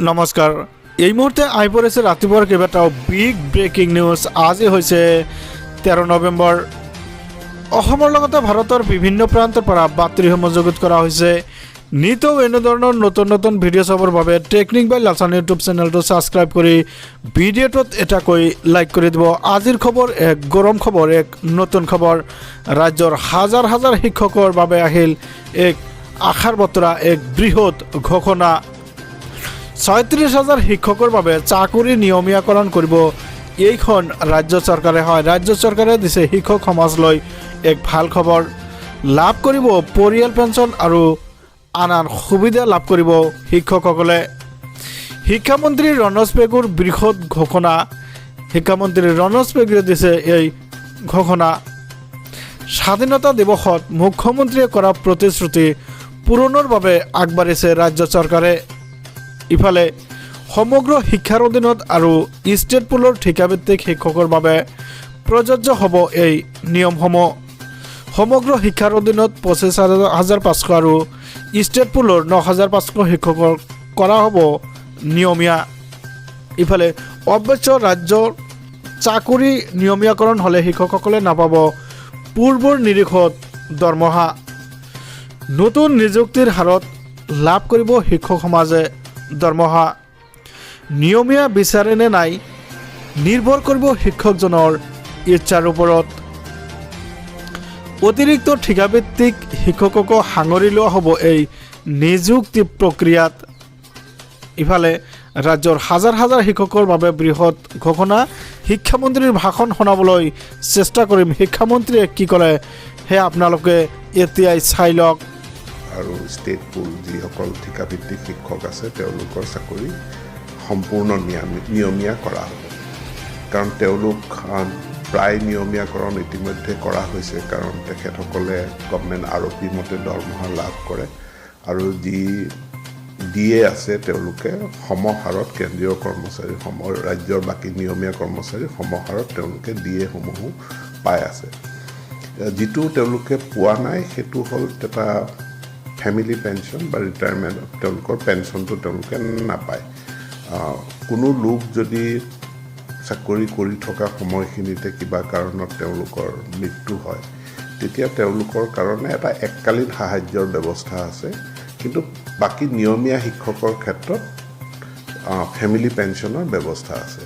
নমস্কাৰ এই মুহূৰ্তে আহি পৰিছে ৰাতিপুৱাৰ কেইবাটাও বিগ ব্ৰেকিং নিউজ আজি হৈছে 13 নৱেম্বৰ অসমৰ লগতে ভাৰতৰ বিভিন্ন প্ৰান্তৰ পৰা বাতৰিসমূহ যুগুত কৰা হৈছে নিতৌ এনে ধৰণৰ নতুন ভিডিঅ' চাবৰ বাবে টেকনিক বাই লালচান ইউটিউব চেনেলটো ছাবস্ক্ৰাইব কৰি ভিডিঅ'টোত এটাকৈ লাইক কৰি দিব আজিৰ খবৰ এক গৰম খবৰ এক নতুন খবৰ ৰাজ্যৰ হাজাৰ হাজাৰ শিক্ষকৰ বাবে আহিল এক আশাৰ বতৰা এক বৃহৎ ঘোষণা ৩৬,০০০ শিক্ষকৰ বাবে চাকৰি নিয়মীয়াকৰণ কৰিব এইখন ৰাজ্য চৰকাৰে হয় ৰাজ্য চৰকাৰে দিছে শিক্ষক সমাজলৈ এক ভাল খবৰ লাভ কৰিব পৰিয়াল পেঞ্চন আৰু আন সুবিধা লাভ কৰিব শিক্ষকসকলে শিক্ষামন্ত্ৰী ৰণোজ পেগুৰ বৃহৎ ঘোষণা শিক্ষামন্ত্ৰী ৰণোজ পেগুৱে দিছে এই ঘোষণা স্বাধীনতা দিৱসত মুখ্যমন্ত্ৰীয়ে কৰা প্ৰতিশ্ৰুতি পূৰণৰ বাবে আগবাঢ়িছে ৰাজ্য চৰকাৰে ইফালে সমগ্ৰ শিক্ষাৰ অধীনত আৰু ষ্টেট পুলৰ ঠিকাভিত্তিক শিক্ষকৰ বাবে প্ৰযোজ্য হ'ব এই নিয়মসমূহ সমগ্ৰ শিক্ষাৰ অধীনত ২৫,৫০০ আৰু ষ্টেট পুলৰ ৯,৫০০ শিক্ষকৰ কৰা হ'ব নিয়মীয়া ইফালে অৱশ্যে ৰাজ্যৰ চাকৰি নিয়মীয়াকৰণ হ'লে শিক্ষকসকলে নাপাব পূৰ্বৰ নিৰিখত দৰমহা নতুন নিযুক্তিৰ হাৰত লাভ কৰিব শিক্ষক সমাজে দৰমহা নিয়মীয়া বিচাৰে নে নাই নিৰ্ভৰ কৰিব শিক্ষকজনৰ ইচ্ছাৰ ওপৰত অতিৰিক্ত ঠিকাভিত্তিক শিক্ষককো সাঙুৰি লোৱা হ'ব এই নিযুক্তি প্ৰক্ৰিয়াত ইফালে ৰাজ্যৰ হাজাৰ হাজাৰ শিক্ষকৰ বাবে বৃহৎ ঘোষণা শিক্ষামন্ত্ৰীৰ ভাষণ শুনাবলৈ চেষ্টা কৰিম শিক্ষামন্ত্ৰীয়ে কি ক'লে সেয়া আপোনালোকে এতিয়াই চাই লওক আৰু ষ্টেট পুল যিসকল ঠিকাভিত্তিক শিক্ষক আছে তেওঁলোকৰ চাকৰি সম্পূৰ্ণ নিয়মীয়া কৰা হ'ব কাৰণ তেওঁলোক প্ৰায় নিয়মীয়াকৰণ ইতিমধ্যে কৰা হৈছে কাৰণ তেখেতসকলে গভৰ্ণমেণ্ট আৰপি মতে দৰমহা লাভ কৰে আৰু যি দিয়ে আছে তেওঁলোকে সমহাৰত কেন্দ্ৰীয় কৰ্মচাৰী ৰাজ্যৰ বাকী নিয়মীয়া কৰ্মচাৰী সমহাৰত তেওঁলোকে ডিএসমূহো পাই আছে যিটো তেওঁলোকে পোৱা নাই সেইটো হ'ল এটা ফেমিলি পেঞ্চন বা ৰিটায়াৰমেণ্ট তেওঁলোকৰ পেঞ্চনটো তেওঁলোকে নাপায় কোনো লোক যদি চাকৰি কৰি থকা সময়খিনিতে কিবা কাৰণত তেওঁলোকৰ মৃত্যু হয় তেতিয়া তেওঁলোকৰ কাৰণে এটা এককালীন সাহায্যৰ ব্যৱস্থা আছে কিন্তু বাকী নিয়মীয়া শিক্ষকৰ ক্ষেত্ৰত ফেমিলি পেঞ্চনৰ ব্যৱস্থা আছে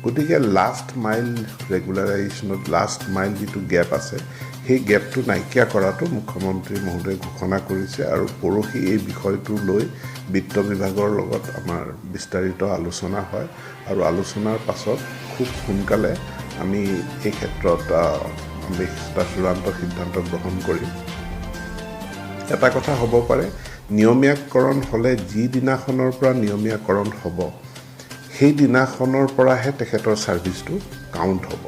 গতিকে লাষ্ট মাইল ৰেগুলাৰাইজেশ্যনত লাষ্ট মাইল যিটো গেপ আছে সেই গেপটো নাইকিয়া কৰাটো মুখ্যমন্ত্ৰী মহোদয়ে ঘোষণা কৰিছে আৰু পৰহি এই বিষয়টো লৈ বিত্ত বিভাগৰ লগত আমাৰ বিস্তাৰিত আলোচনা হয় আৰু আলোচনাৰ পাছত খুব সোনকালে আমি এই ক্ষেত্ৰত আমি এটা চূড়ান্ত সিদ্ধান্ত গ্ৰহণ কৰিম এটা কথা হ'ব পাৰে নিয়মীয়াকৰণ হ'লে যিদিনাখনৰ পৰা নিয়মীয়াকৰণ হ'ব সেই দিনাখনৰ পৰাহে তেখেতৰ ছাৰ্ভিচটো কাউণ্ট হ'ব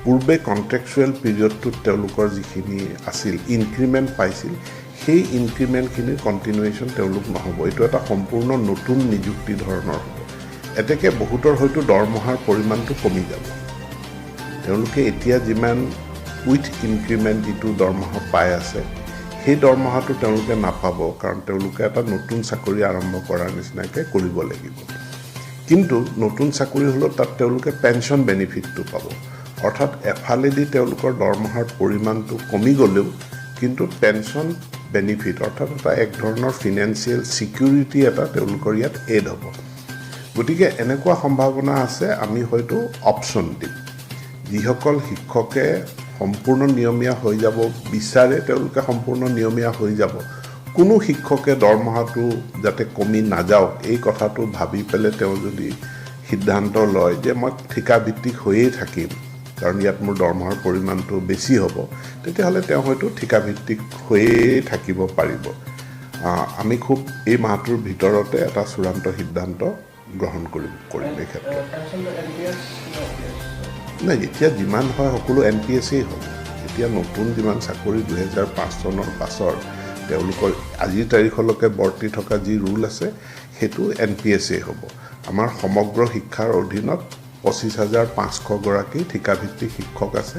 পূৰ্বে কণ্ট্ৰেকচুৱেল পিৰিয়ডটোত তেওঁলোকৰ যিখিনি আছিল ইনক্ৰিমেণ্ট পাইছিল সেই ইনক্ৰিমেণ্টখিনিৰ কণ্টিনিউৱেশ্যন তেওঁলোক নহ'ব এইটো এটা সম্পূৰ্ণ নতুন নিযুক্তি ধৰণৰ হ'ব এতেকে বহুতৰ হয়তো দৰমহাৰ পৰিমাণটো কমি যাব তেওঁলোকে এতিয়া যিমান উইথ ইনক্ৰিমেণ্ট যিটো দৰমহা পাই আছে সেই দৰমহাটো তেওঁলোকে নাপাব কাৰণ তেওঁলোকে এটা নতুন চাকৰি আৰম্ভ কৰাৰ নিচিনাকৈ কৰিব লাগিব কিন্তু নতুন চাকৰি হ'লেও তাত তেওঁলোকে পেঞ্চন বেনিফিটটো পাব অৰ্থাৎ এফালেদি তেওঁলোকৰ দৰমহাৰ পৰিমাণটো কমি গ'লেও কিন্তু পেঞ্চন বেনিফিট অৰ্থাৎ এটা এক ধৰণৰ ফিনেন্সিয়েল ছিকিউৰিটি এটা তেওঁলোকৰ ইয়াত এড হ'ব গতিকে এনেকুৱা সম্ভাৱনা আছে আমি হয়তো অপশ্যন দিম যিসকল শিক্ষকে সম্পূৰ্ণ নিয়মীয়া হৈ যাব বিচাৰে তেওঁলোকে সম্পূৰ্ণ নিয়মীয়া হৈ যাব কোনো শিক্ষকে দৰমহাটো যাতে কমি নাযাওক এই কথাটো ভাবি পেলাই তেওঁ যদি সিদ্ধান্ত লয় যে মই ঠিকাভিত্তিক হৈয়ে থাকিম কাৰণ ইয়াত মোৰ দৰমহাৰ পৰিমাণটো বেছি হ'ব তেতিয়াহ'লে তেওঁ হয়তো ঠিকাভিত্তিক হৈয়ে থাকিব পাৰিব আমি খুব এই মাহটোৰ ভিতৰতে এটা চূড়ান্ত সিদ্ধান্ত গ্ৰহণ কৰিম এই ক্ষেত্ৰত নাই এতিয়া যিমান হয় সকলো NPSই হ'ব এতিয়া নতুন যিমান চাকৰি 2005 চনৰ পাছৰ তেওঁলোকৰ আজিৰ তাৰিখলৈকে বৰ্তি থকা যি ৰুল আছে সেইটো NPSই হ'ব আমাৰ সমগ্ৰ শিক্ষাৰ অধীনত ২৫,৫০০ গৰাকী ঠিকাভিত্তিক শিক্ষক আছে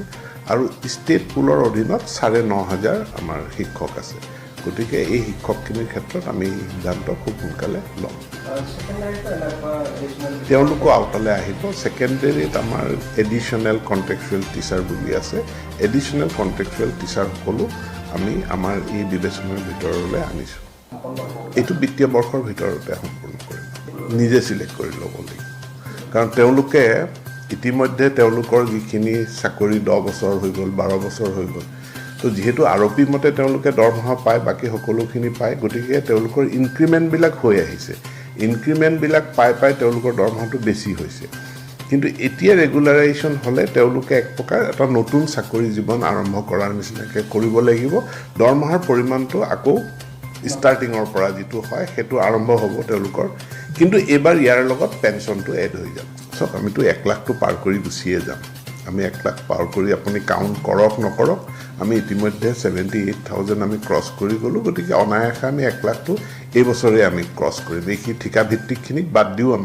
আৰু ষ্টেট পুলৰ অধীনত ৯,৫০০ আমাৰ শিক্ষক আছে গতিকে এই শিক্ষকখিনিৰ ক্ষেত্ৰত আমি সিদ্ধান্ত খুব সোনকালে ল'ম তেওঁলোকো আওতালৈ আহিব ছেকেণ্ডেৰীত আমাৰ এডিশ্যনেল কণ্ট্ৰেকচুৱেল টিচাৰ বুলি আছে এডিশ্যনেল কণ্ট্ৰেকচুৱেল টিচাৰসকলো আমি আমাৰ এই বিবেচনাৰ ভিতৰলৈ আনিছোঁ এইটো বিত্তীয় বৰ্ষৰ ভিতৰতে সম্পূৰ্ণ কৰিম নিজে চিলেক্ট কৰি ল'ব লাগিব কাৰণ তেওঁলোকে ইতিমধ্যে তেওঁলোকৰ যিখিনি চাকৰি 10 বছৰ হৈ গ'ল 12 বছৰ হৈ গ'ল তো যেহেতু আৰপি মতে তেওঁলোকে দৰমহা পায় বাকী সকলোখিনি পায় গতিকে তেওঁলোকৰ ইনক্ৰিমেণ্টবিলাক হৈ আহিছে ইনক্ৰিমেণ্টবিলাক পাই তেওঁলোকৰ দৰমহাটো বেছি হৈছে কিন্তু এতিয়া ৰেগুলাৰাইজেশ্যন হ'লে তেওঁলোকে এক প্ৰকাৰ এটা নতুন চাকৰি জীৱন আৰম্ভ কৰাৰ নিচিনাকৈ কৰিব লাগিব দৰমহাৰ পৰিমাণটো আকৌ ষ্টাৰ্টিঙৰ পৰা যিটো হয় সেইটো আৰম্ভ হ'ব তেওঁলোকৰ কিন্তু এইবাৰ ইয়াৰ লগত পেঞ্চনটো এড হৈ যাব চাওক আমিতো 1 লাখটো পাৰ কৰি গুচিয়ে যাম আমি 1 লাখ পাৰ কৰি আপুনি কাউণ্ট কৰক নকৰক আমি ইতিমধ্যে 78,000 আমি ক্ৰছ কৰি গ'লোঁ গতিকে অনায়াসে আমি 1 লাখটো এই বছৰে আমি ক্ৰছ কৰিম এই ঠিকা ভিত্তিকখিনিক বাদ দিও আমি